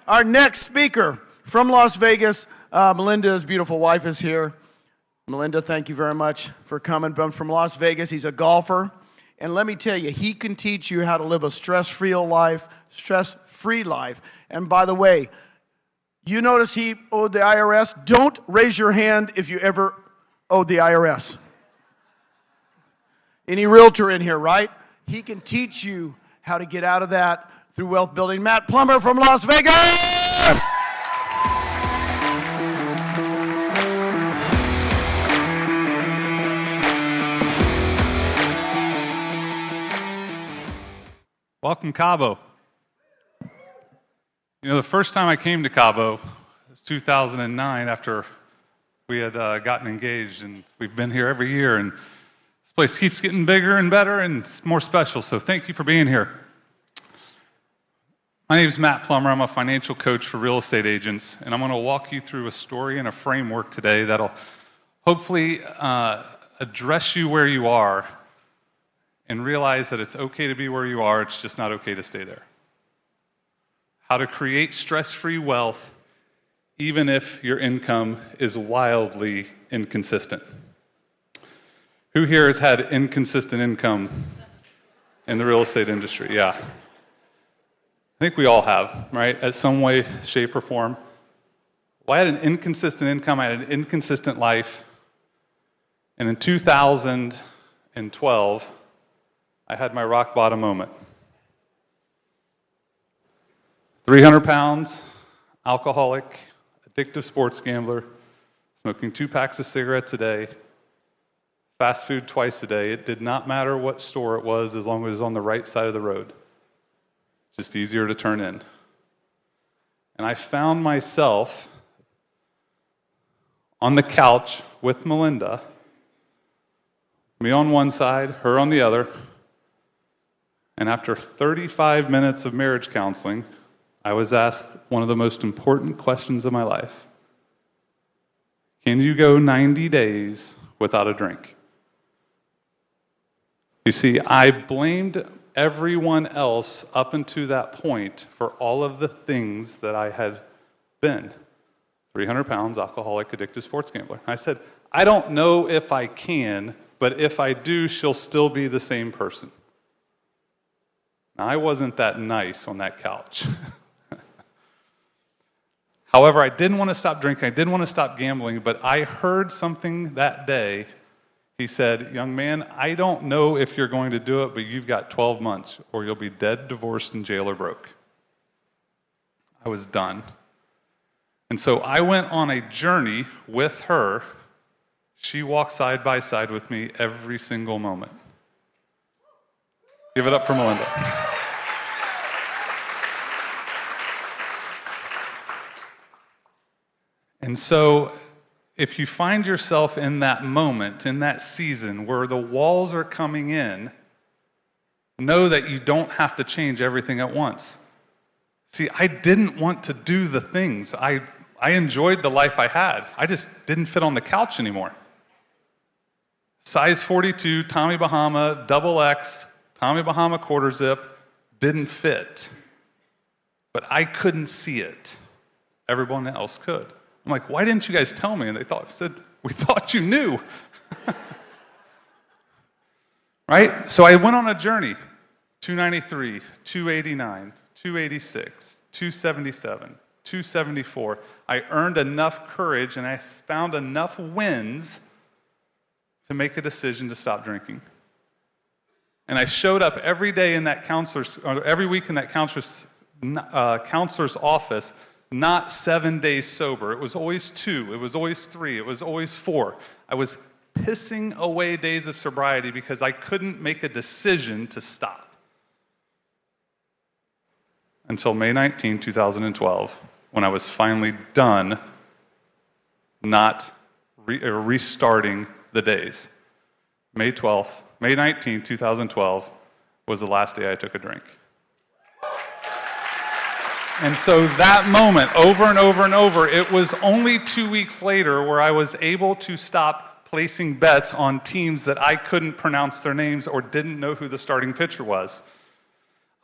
Our next speaker from Las Vegas, Melinda's beautiful wife is here. Melinda, thank you very much for coming from Las Vegas. He's a golfer. And let me tell you, he can teach you how to live a stress-free life. And by the way, you notice he owed the IRS? Don't raise your hand if you ever owed the IRS. Any realtor in here, right? He can teach you how to get out of that through wealth building. Matt Plumer from Las Vegas! Welcome, Cabo. You know, the first time I came to Cabo was 2009 after we had gotten engaged, and we've been here every year, and this place keeps getting bigger and better and more special, so thank you for being here. My name is Matt Plumer. I'm a financial coach for real estate agents, and I'm going to walk you through a story and a framework today that'll hopefully address you where you are and realize that it's okay to be where you are, it's just not okay to stay there. How to create stress-free wealth even if your income is wildly inconsistent. Who here has had inconsistent income in the real estate industry? Yeah. I think we all have, right? At some way, shape, or form. Well, I had an inconsistent income, I had an inconsistent life, and in 2012, I had my rock bottom moment. 300 pounds, alcoholic, addictive sports gambler, smoking 2 packs of cigarettes a day, fast food twice a day. It did not matter what store it was as long as it was on the right side of the road. It's just easier to turn in. And I found myself on the couch with Melinda, me on one side, her on the other. And after 35 minutes of marriage counseling, I was asked one of the most important questions of my life. Can you go 90 days without a drink? You see, I blamed everyone else up until that point for all of the things that I had been. 300 pounds, alcoholic, addictive sports gambler. I said, I don't know if I can, but if I do, she'll still be the same person. Now, I wasn't that nice on that couch. However, I didn't want to stop drinking. I didn't want to stop gambling, but I heard something that day. He said, young man, I don't know if you're going to do it, but you've got 12 months, or you'll be dead, divorced, in jail, or broke. I was done. And so I went on a journey with her. She walked side by side with me every single moment. Give it up for Melinda. And so, if you find yourself in that moment, in that season where the walls are coming in, know that you don't have to change everything at once. See, I didn't want to do the things. I enjoyed the life I had. I just didn't fit on the couch anymore. Size 42, Tommy Bahama, double X, Tommy Bahama quarter zip, didn't fit. But I couldn't see it. Everyone else could. I'm like, why didn't you guys tell me? And they said, we thought you knew. Right? So I went on a journey. 293, 289, 286, 277, 274. I earned enough courage and I found enough wins to make a decision to stop drinking. And I showed up every day in that every week in that counselor's office, not 7 days sober. It was always 2. It was always 3. It was always 4. I was pissing away days of sobriety because I couldn't make a decision to stop. Until May 19, 2012, when I was finally done not restarting the days. May 19, 2012 was the last day I took a drink. And so that moment, over and over and over, it was only 2 weeks later where I was able to stop placing bets on teams that I couldn't pronounce their names or didn't know who the starting pitcher was.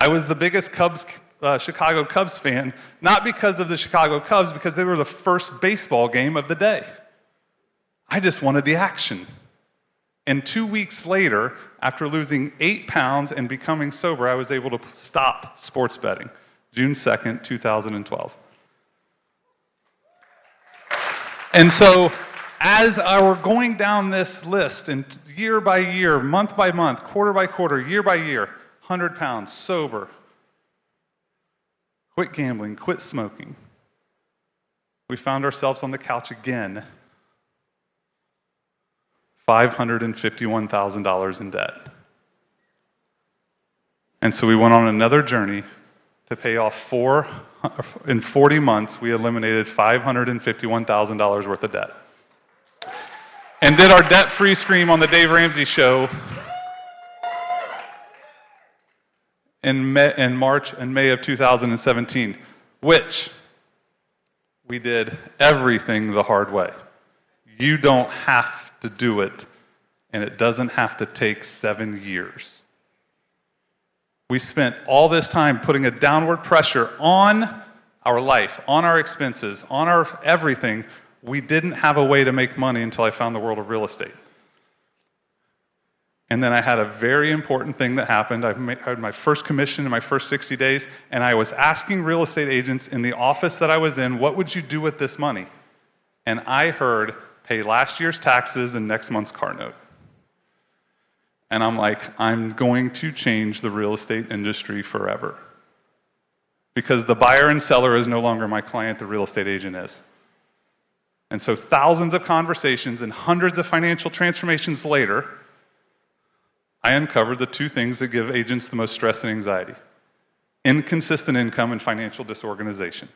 I was the biggest Cubs Chicago Cubs fan, not because of the Chicago Cubs, because they were the first baseball game of the day. I just wanted the action. And 2 weeks later, after losing 8 pounds and becoming sober, I was able to stop sports betting. June 2nd, 2012. And so, as I were going down this list, and year by year, month by month, quarter by quarter, year by year, 100 pounds, sober, quit gambling, quit smoking, we found ourselves on the couch again, $551,000 in debt. And so we went on another journey to pay off in 40 months, we eliminated $551,000 worth of debt. And did our debt-free scream on the Dave Ramsey show in March and May of 2017, which we did everything the hard way. You don't have to do it, and it doesn't have to take 7 years. We spent all this time putting a downward pressure on our life, on our expenses, on our everything. We didn't have a way to make money until I found the world of real estate. And then I had a very important thing that happened. I had my first commission in my first 60 days, and I was asking real estate agents in the office that I was in, what would you do with this money? And I heard, pay last year's taxes and next month's car note. And I'm like, I'm going to change the real estate industry forever. Because the buyer and seller is no longer my client, the real estate agent is. And so thousands of conversations and hundreds of financial transformations later, I uncovered the two things that give agents the most stress and anxiety: inconsistent income and financial disorganization.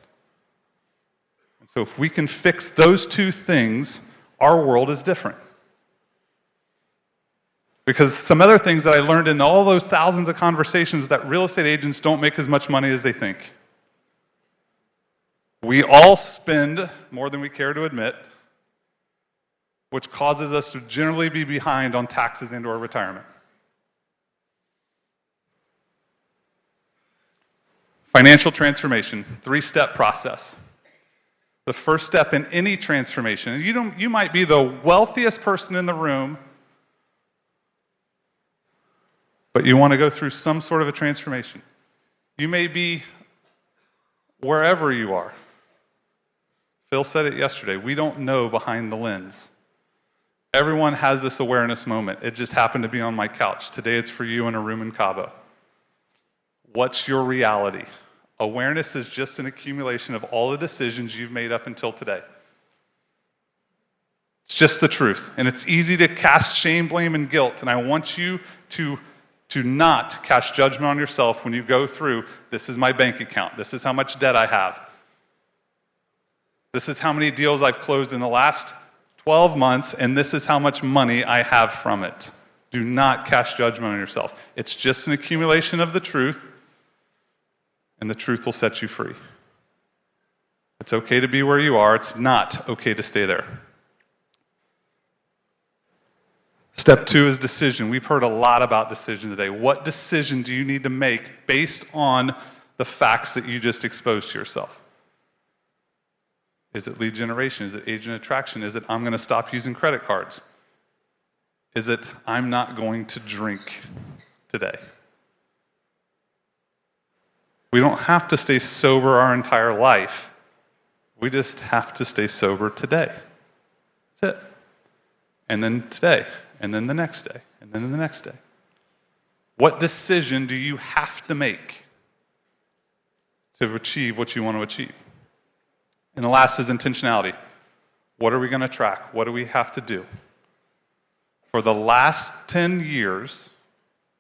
And so if we can fix those two things, our world is different. Because some other things that I learned in all those thousands of conversations, that real estate agents don't make as much money as they think. We all spend more than we care to admit, which causes us to generally be behind on taxes and/or retirement. Financial transformation, 3-step process. The first step in any transformation, you might be the wealthiest person in the room, but you want to go through some sort of a transformation. You may be wherever you are. Phil said it yesterday. We don't know behind the lens. Everyone has this awareness moment. It just happened to be on my couch. Today it's for you in a room in Cabo. What's your reality? Awareness is just an accumulation of all the decisions you've made up until today. It's just the truth. And it's easy to cast shame, blame, and guilt. And I want you to not cast judgment on yourself when you go through, this is my bank account, this is how much debt I have, this is how many deals I've closed in the last 12 months, and this is how much money I have from it. Do not cast judgment on yourself. It's just an accumulation of the truth, and the truth will set you free. It's okay to be where you are. It's not okay to stay there. Step 2 is decision. We've heard a lot about decision today. What decision do you need to make based on the facts that you just exposed to yourself? Is it lead generation? Is it agent attraction? Is it I'm going to stop using credit cards? Is it I'm not going to drink today? We don't have to stay sober our entire life. We just have to stay sober today. That's it. And then today. And then the next day. And then the next day. What decision do you have to make to achieve what you want to achieve? And the last is intentionality. What are we going to track? What do we have to do? For the last 10 years,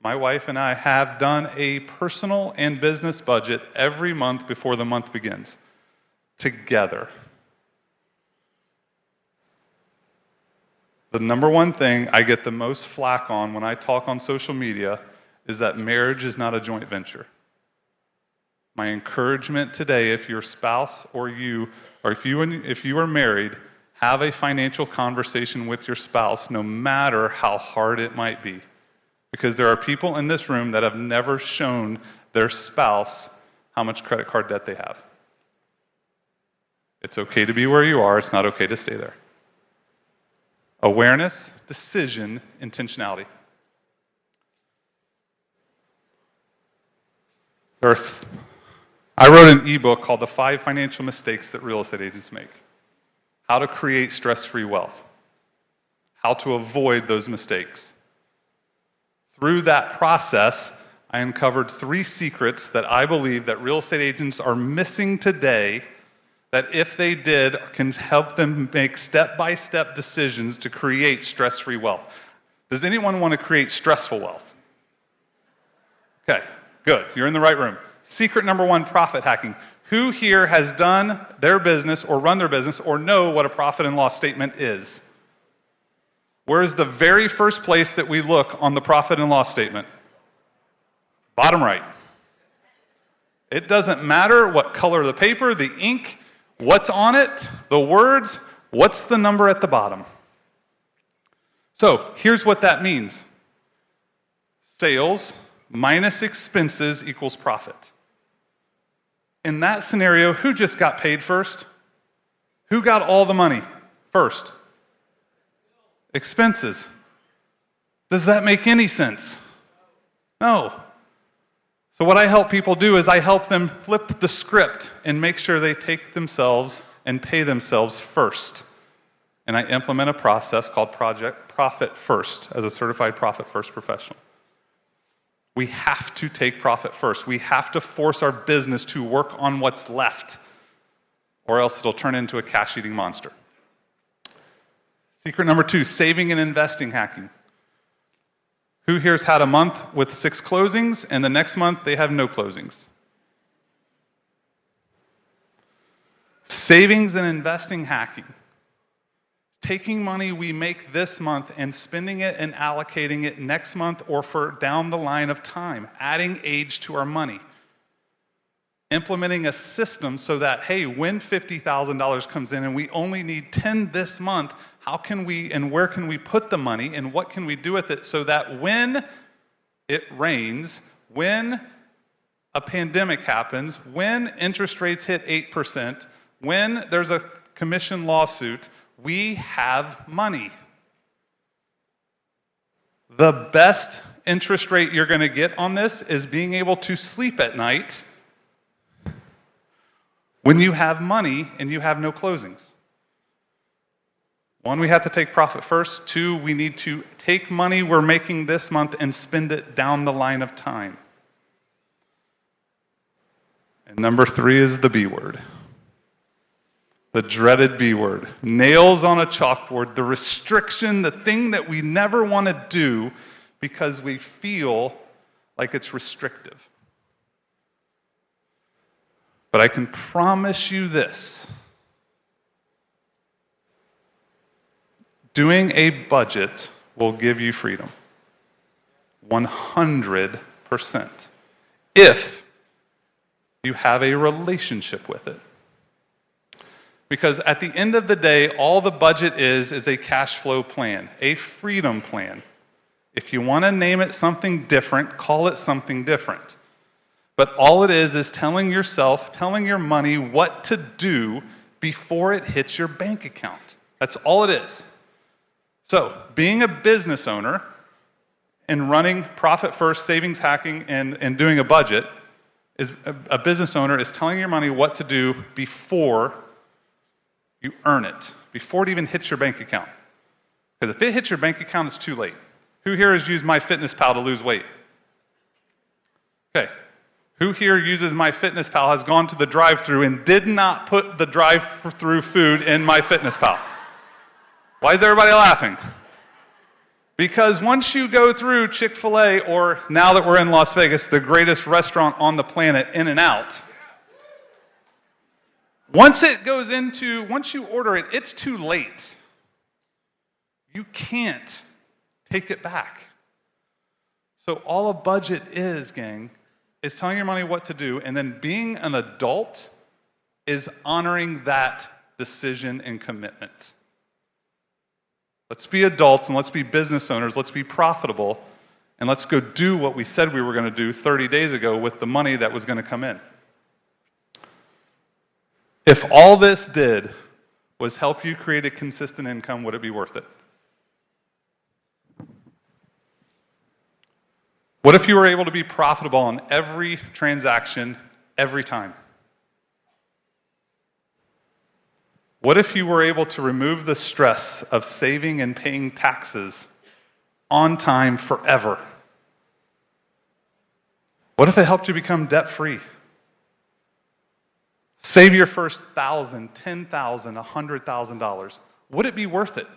my wife and I have done a personal and business budget every month before the month begins. Together. The number one thing I get the most flack on when I talk on social media is that marriage is not a joint venture. My encouragement today, if your spouse or you, or if you are married, have a financial conversation with your spouse, no matter how hard it might be. Because there are people in this room that have never shown their spouse how much credit card debt they have. It's okay to be where you are. It's not okay to stay there. Awareness, decision, intentionality. I wrote an ebook called The 5 Financial Mistakes That Real Estate Agents Make. How to create stress-free wealth. How to avoid those mistakes. Through that process, I uncovered 3 secrets that I believe that real estate agents are missing today, that if they did, can help them make step-by-step decisions to create stress-free wealth. Does anyone want to create stressful wealth? Okay, good. You're in the right room. Secret number 1, profit hacking. Who here has done their business or run their business or know what a profit and loss statement is? Where is the very first place that we look on the profit and loss statement? Bottom right. It doesn't matter what color the paper, the ink, what's on it, the words, what's the number at the bottom? So here's what that means. Sales minus expenses equals profit. In that scenario, who just got paid first? Who got all the money first? Expenses. Does that make any sense? No. So what I help people do is I help them flip the script and make sure they take themselves and pay themselves first. And I implement a process called Project Profit First as a certified Profit First professional. We have to take profit first. We have to force our business to work on what's left, or else it'll turn into a cash-eating monster. Secret number 2, saving and investing hacking. Who here's had a month with 6 closings, and the next month they have no closings? Savings and investing hacking. Taking money we make this month and spending it and allocating it next month or for down the line of time. Adding age to our money. Implementing a system so that, hey, when $50,000 comes in and we only need 10 this month, how can we and where can we put the money and what can we do with it so that when it rains, when a pandemic happens, when interest rates hit 8%, when there's a commission lawsuit, we have money. The best interest rate you're going to get on this is being able to sleep at night when you have money and you have no closings. 1, we have to take profit first. 2, we need to take money we're making this month and spend it down the line of time. And number 3 is the B word. The dreaded B word. Nails on a chalkboard. The restriction, the thing that we never want to do because we feel like it's restrictive. But I can promise you this. Doing a budget will give you freedom. 100%. If you have a relationship with it. Because at the end of the day, all the budget is a cash flow plan, a freedom plan. If you want to name it something different, call it something different. But all it is telling yourself, telling your money what to do before it hits your bank account. That's all it is. So, being a business owner and running profit first, savings hacking, and doing a budget, is a business owner is telling your money what to do before you earn it, before it even hits your bank account. Because if it hits your bank account, it's too late. Who here has used MyFitnessPal to lose weight? Okay. Who here uses MyFitnessPal, has gone to the drive-thru and did not put the drive-thru food in MyFitnessPal? Why is everybody laughing? Because once you go through Chick-fil-A, or now that we're in Las Vegas, the greatest restaurant on the planet, In-N-Out, once you order it, it's too late. You can't take it back. So all a budget is, gang, is telling your money what to do, and then being an adult is honoring that decision and commitment. Let's be adults and let's be business owners. Let's be profitable, and let's go do what we said we were going to do 30 days ago with the money that was going to come in. If all this did was help you create a consistent income, would it be worth it? What if you were able to be profitable on every transaction, every time? What if you were able to remove the stress of saving and paying taxes on time forever? What if it helped you become debt-free? Save your first $1,000, $10,000, $100,000. Would it be worth it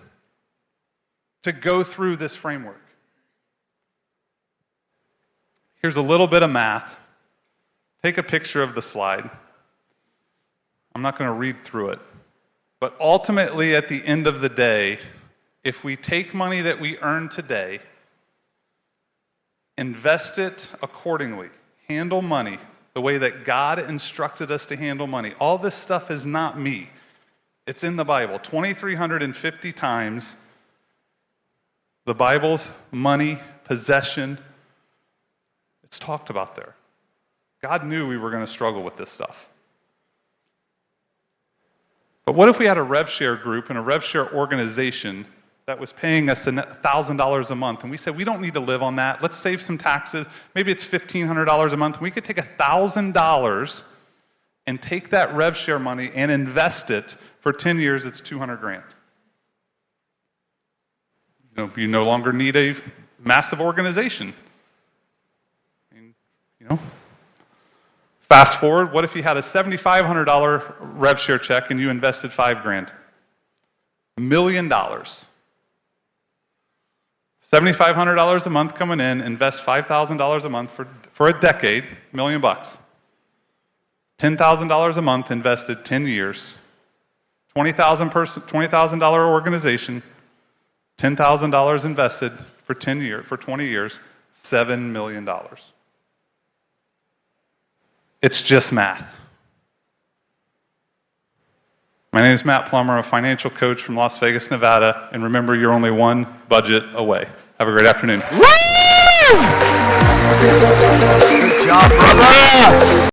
to go through this framework? Here's a little bit of math. Take a picture of the slide. I'm not going to read through it. But ultimately, at the end of the day, if we take money that we earn today, invest it accordingly, handle money the way that God instructed us to handle money. All this stuff is not me. It's in the Bible. 2,350 times, the Bible's money, possession, it's talked about there. God knew we were going to struggle with this stuff. But what if we had a rev share group and a rev share organization that was paying us $1,000 a month, and we said, we don't need to live on that. Let's save some taxes. Maybe it's $1,500 a month. We could take $1,000 and take that rev share money and invest it for 10 years. It's $200,000. You no longer need a massive organization. Fast forward, what if you had a $7,500 rev share check and you invested $5,000? $1 million. $7,500 a month coming in, invest $5,000 a month for a decade, $1 million. $10,000 a month invested 10 years. $20,000 organization, $10,000 invested for 20 years, $7 million. It's just math. My name is Matt Plumer, a financial coach from Las Vegas, Nevada, and remember, you're only one budget away. Have a great afternoon. Woo! Good job, brother!